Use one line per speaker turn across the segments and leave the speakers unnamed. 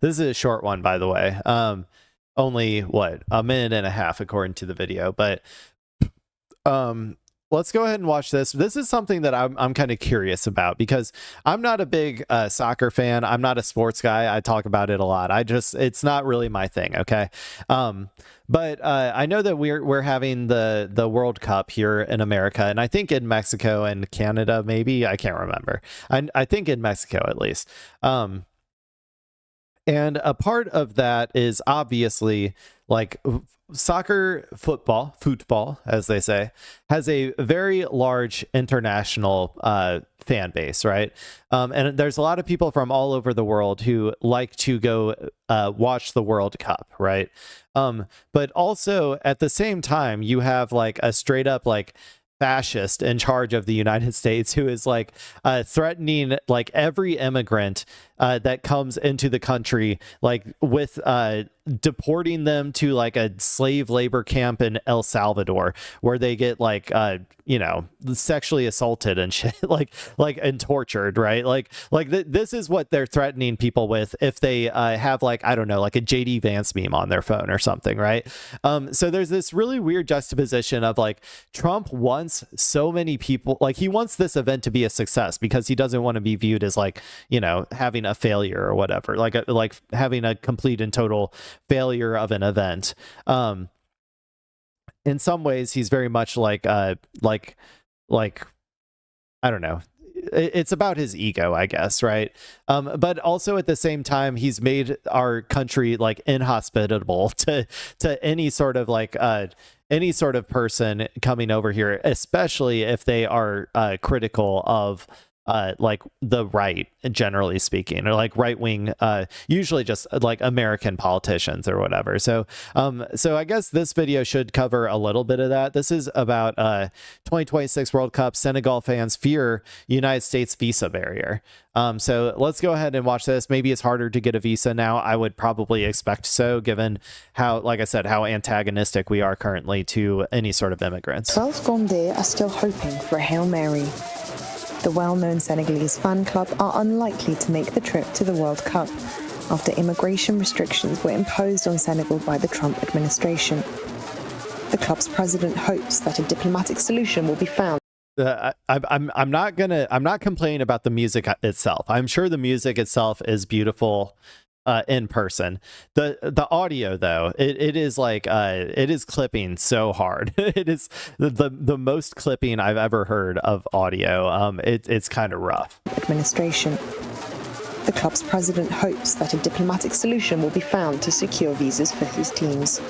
This is a short one, by the way. Only what, a minute and a half according to the video, but let's go ahead and watch this. This is something that I'm kind of curious about because I'm not a big soccer fan. I'm not a sports guy. I talk about it a lot. It's not really my thing. Okay. But I know that we're having the World Cup here in America, and I think in Mexico and Canada, maybe, I can't remember. I think in Mexico at least. And a part of that is obviously like soccer, football, as they say, has a very large international fan base, right? And there's a lot of people from all over the world who like to go watch the World Cup, right? But also at the same time, you have like a straight up like fascist in charge of the United States who is like threatening like every immigrant that comes into the country, like with deporting them to like a slave labor camp in El Salvador where they get like sexually assaulted and shit, like and tortured, right? This is what they're threatening people with if they have like, I don't know, like a JD Vance meme on their phone or something, right? So there's this really weird juxtaposition of like Trump wants so many people, like he wants this event to be a success because he doesn't want to be viewed as like, having a failure or whatever, like having a complete and total failure of an event. In some ways he's very much like I don't know, it's about his ego, I guess, right? But also at the same time he's made our country like inhospitable to any sort of like any sort of person coming over here, especially if they are critical of like the right, generally speaking, or like right wing, usually just like American politicians or whatever. So I guess this video should cover a little bit of that. This is about 2026 World Cup. Senegal fans fear United States visa barrier. So let's go ahead and watch this. Maybe it's harder to get a visa now. I would probably expect so, given how, like I said, how antagonistic we are currently to any sort of immigrants.
12 Gondé are still hoping for a Hail Mary. The well-known Senegalese fan club are unlikely to make the trip to the World Cup after immigration restrictions were imposed on Senegal by the Trump administration. The club's president hopes that a diplomatic solution will be found.
I'm not complaining about the music itself. I'm sure the music itself is beautiful in person. The audio though, it is like it is clipping so hard. It is the most clipping I've ever heard of audio. It's kind of rough.
Administration. The club's president hopes that a diplomatic solution will be found to secure visas for his teams.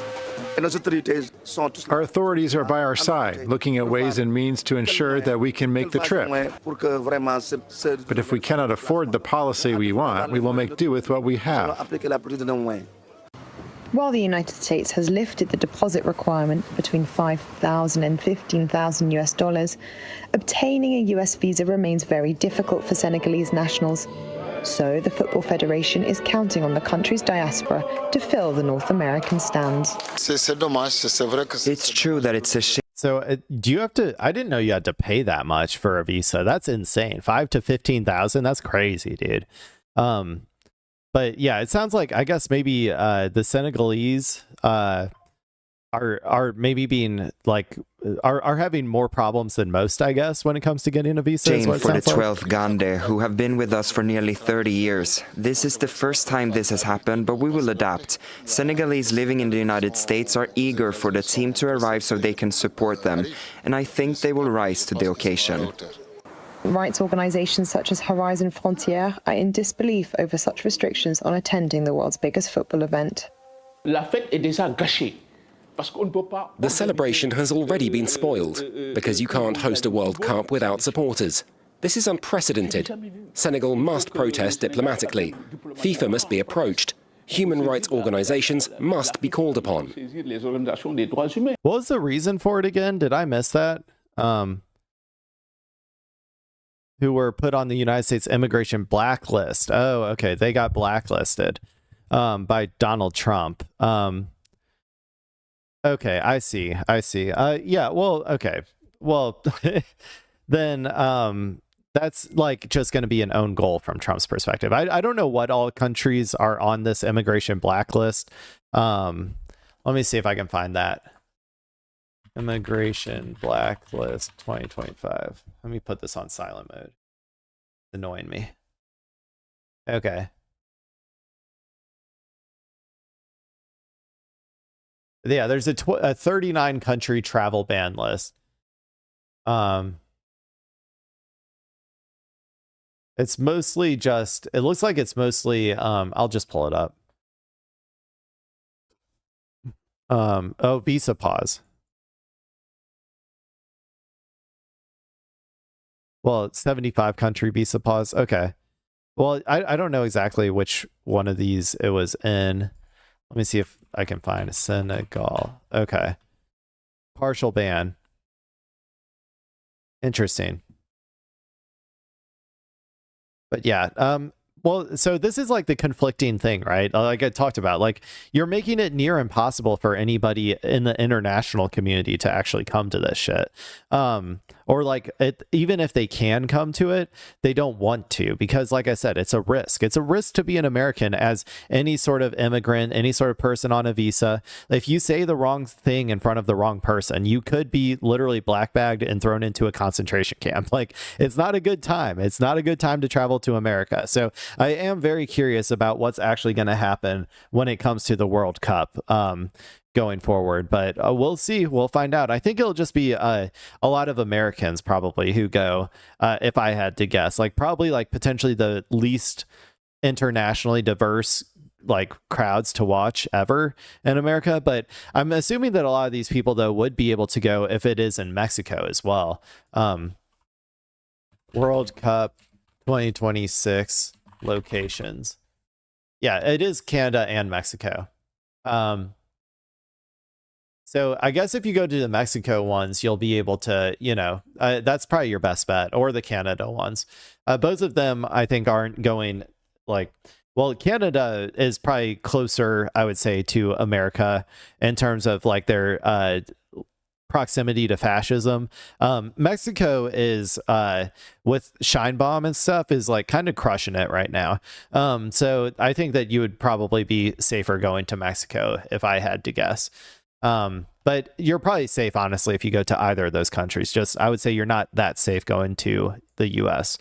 Our authorities are by our side, looking at ways and means to ensure that we can make the trip. But if we cannot afford the policy we want, we will make do with what we have.
While the United States has lifted the deposit requirement between $5,000 and $15,000 US, obtaining a US visa remains very difficult for Senegalese nationals. So the Football Federation is counting on the country's diaspora to fill the North American stands.
It's true that it's a shame.
So do you have to, I didn't know you had to pay that much for a visa. That's insane. 5 to 15,000. That's crazy, dude. But yeah, it sounds like, I guess maybe the Senegalese are maybe being like are having more problems than most, I guess, when it comes to getting a visa.
Shame for the 12 Gande who have been with us for nearly 30 years. This is the first time this has happened, but we will adapt. Senegalese living in the United States are eager for the team to arrive so they can support them, and I think they will rise to the occasion.
Rights organizations such as Horizon Frontières are in disbelief over such restrictions on attending the world's biggest football event.
La fête est déjà gâchée.
The celebration has already been spoiled, because you can't host a World Cup without supporters. This is unprecedented. Senegal must protest diplomatically. FIFA must be approached. Human rights organizations must be called upon.
What was the reason for it again? Did I miss that? Who were put on the United States immigration blacklist. Oh, okay. They got blacklisted by Donald Trump. Okay, I see. Yeah, well, okay. Well, then, that's like just going to be an own goal from Trump's perspective. I don't know what all countries are on this immigration blacklist. Let me see if I can find that. Immigration blacklist 2025. Let me put this on silent mode. It's annoying me. Okay. Yeah, there's a 39 country travel ban list. It's mostly just, it looks like it's mostly, I'll just pull it up. Oh, visa pause. Well, it's 75 country visa pause. Okay. Well, I don't know exactly which one of these it was in. Let me see if I can find Senegal. Okay. Partial ban. Interesting. But yeah, well, so this is like the conflicting thing, right? Like I talked about, like you're making it near impossible for anybody in the international community to actually come to this shit. Or like even if they can come to it, they don't want to, because like I said, it's a risk. It's a risk to be an American as any sort of immigrant, any sort of person on a visa. If you say the wrong thing in front of the wrong person, you could be literally black bagged and thrown into a concentration camp. Like it's not a good time. It's not a good time to travel to America. So I am very curious about what's actually going to happen when it comes to the World Cup. Going forward, but we'll see. We'll find out. I think it'll just be a lot of Americans probably who go, if I had to guess, like probably like potentially the least internationally diverse like crowds to watch ever in America. But I'm assuming that a lot of these people though would be able to go if it is in Mexico as well. World Cup 2026 locations. Yeah, it is Canada and Mexico. So I guess if you go to the Mexico ones, you'll be able to, you know, that's probably your best bet, or the Canada ones. Both of them, I think, aren't going like, well, Canada is probably closer, I would say, to America in terms of like their proximity to fascism. Mexico is with Scheinbaum and stuff is like kind of crushing it right now. So I think that you would probably be safer going to Mexico if I had to guess. But you're probably safe, honestly, if you go to either of those countries. Just, I would say you're not that safe going to the US.